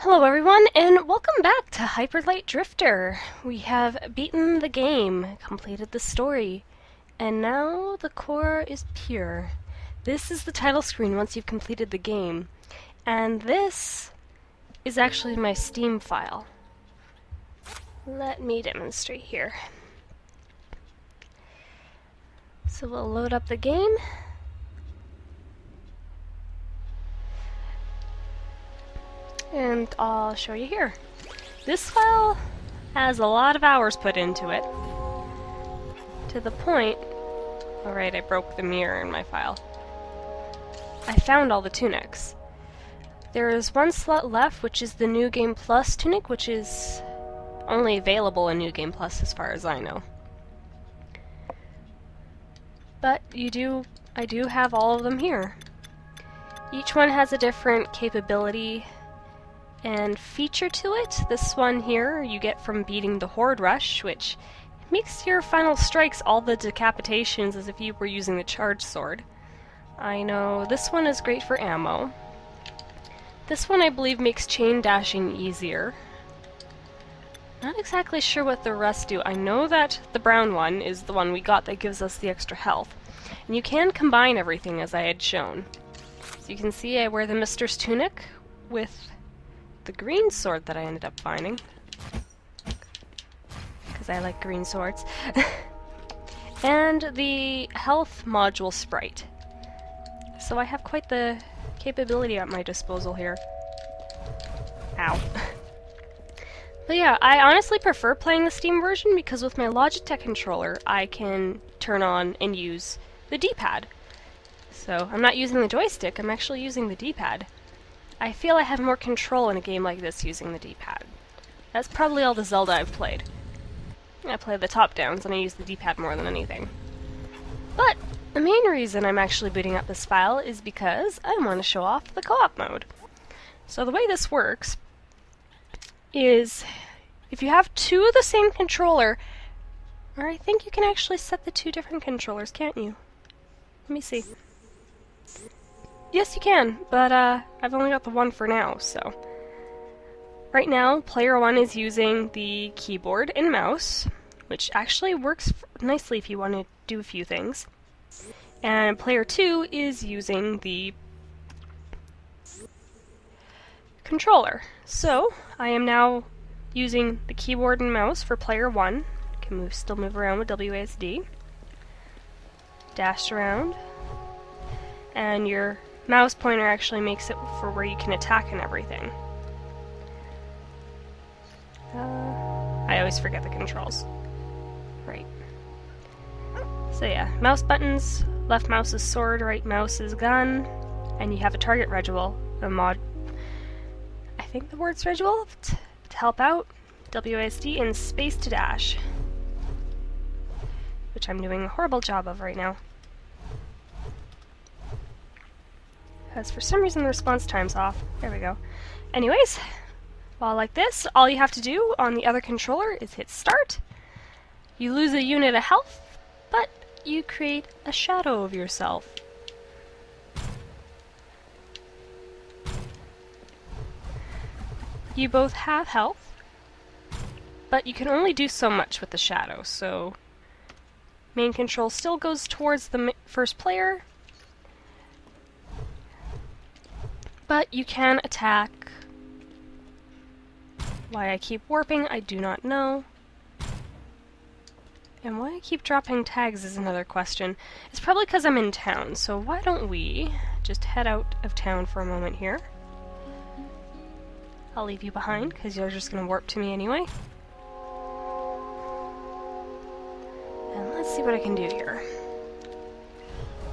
Hello everyone, and welcome back to Hyper Light Drifter. We have beaten the game, completed the story, and now the core is pure. This is the title screen once you've completed the game, and this is actually my Steam file. Let me demonstrate here. So we'll load up the game. And I'll show you here. This file has a lot of hours put into it. To the point... Alright, I broke the mirror in my file. I found all the tunics. There is one slot left, which is the New Game Plus tunic, which is only available in New Game Plus as far as I know. But I do have all of them here. Each one has a different capability and feature to it. This one here you get from beating the Horde Rush, which makes your final strikes all the decapitations as if you were using the charge sword. I know this one is great for ammo. This one I believe makes chain dashing easier. Not exactly sure what the rest do. I know that the brown one is the one we got that gives us the extra health. And you can combine everything as I had shown. So you can see I wear the Mister's tunic with the green sword that I ended up finding, because I like green swords, and the health module sprite. So I have quite the capability at my disposal here. Ow. But yeah, I honestly prefer playing the Steam version because with my Logitech controller I can turn on and use the D-pad. So I'm not using the joystick, I'm actually using the D-pad. I feel I have more control in a game like this using the D-pad. That's probably all the Zelda I've played. I play the top-downs and I use the D-pad more than anything. But the main reason I'm actually booting up this file is because I want to show off the co-op mode. So the way this works is if you have two of the same controller, or I think you can actually set the two different controllers, can't you? Let me see. Yes, you can, but I've only got the one for now, so. Right now, player 1 is using the keyboard and mouse, which actually works nicely if you want to do a few things. And player 2 is using the controller. So, I am now using the keyboard and mouse for player 1. Can still move around with WASD. Dash around. And your mouse pointer actually makes it for where you can attack and everything. I always forget the controls. Right. So yeah, mouse buttons, left mouse is sword, right mouse is gun, and you have a target ritual, I think the word's ritual, to help out, WASD, and space to dash. Which I'm doing a horrible job of right now. Because for some reason the response time's off. There we go. Anyways, while like this, all you have to do on the other controller is hit start. You lose a unit of health, but you create a shadow of yourself. You both have health, but you can only do so much with the shadow, so main control still goes towards the first player, but you can attack. Why I keep warping, I do not know. And why I keep dropping tags is another question. It's probably because I'm in town, so why don't we just head out of town for a moment here. I'll leave you behind, because you're just going to warp to me anyway. And let's see what I can do here.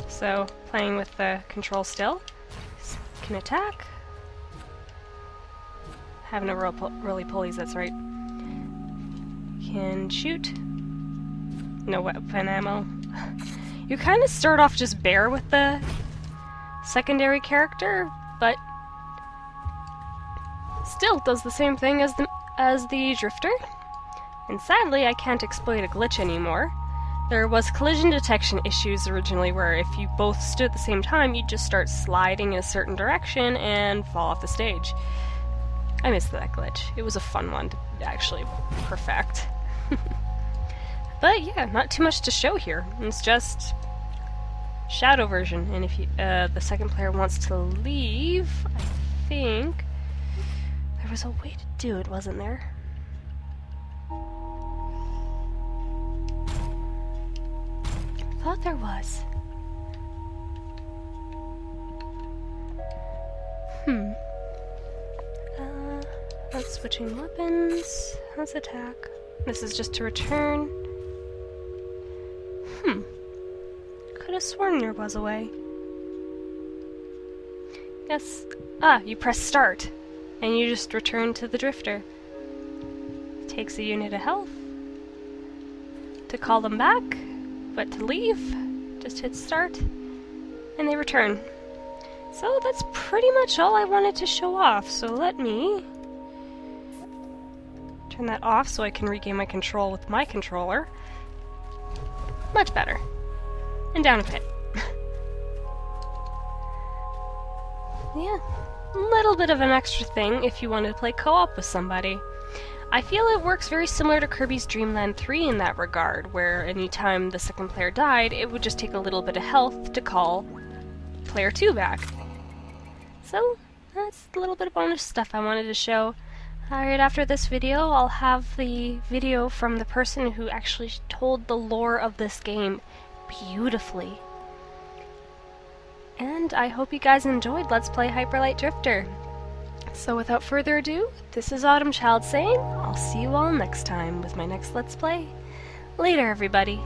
So, playing with the control still. Can attack. Have no roly-polies, that's right. Can shoot. No weapon ammo. You kind of start off just bare with the secondary character, but still does the same thing as the drifter. And sadly, I can't exploit a glitch anymore. There was collision detection issues originally where if you both stood at the same time, you'd just start sliding in a certain direction and fall off the stage. I missed that glitch. It was a fun one to actually perfect. But yeah, not too much to show here. It's just shadow version, and if you, the second player wants to leave, I think there was a way to do it, wasn't there? I thought there was. That's switching weapons. Let's attack. This is just to return. Could have sworn there was a way. Yes. Ah, you press start, and you just return to the drifter. Takes a unit of health. To call them back, but to leave, just hit start, and they return. So that's pretty much all I wanted to show off, so let me turn that off so I can regain my control with my controller. Much better. And down a pit. Yeah, a little bit of an extra thing if you wanted to play co-op with somebody. I feel it works very similar to Kirby's Dream Land 3 in that regard, where anytime the second player died, it would just take a little bit of health to call player 2 back. So, that's a little bit of bonus stuff I wanted to show. Alright, after this video, I'll have the video from the person who actually told the lore of this game beautifully. And I hope you guys enjoyed Let's Play Hyper Light Drifter. So without further ado, this is Autumn Child saying, I'll see you all next time with my next Let's Play. Later, everybody.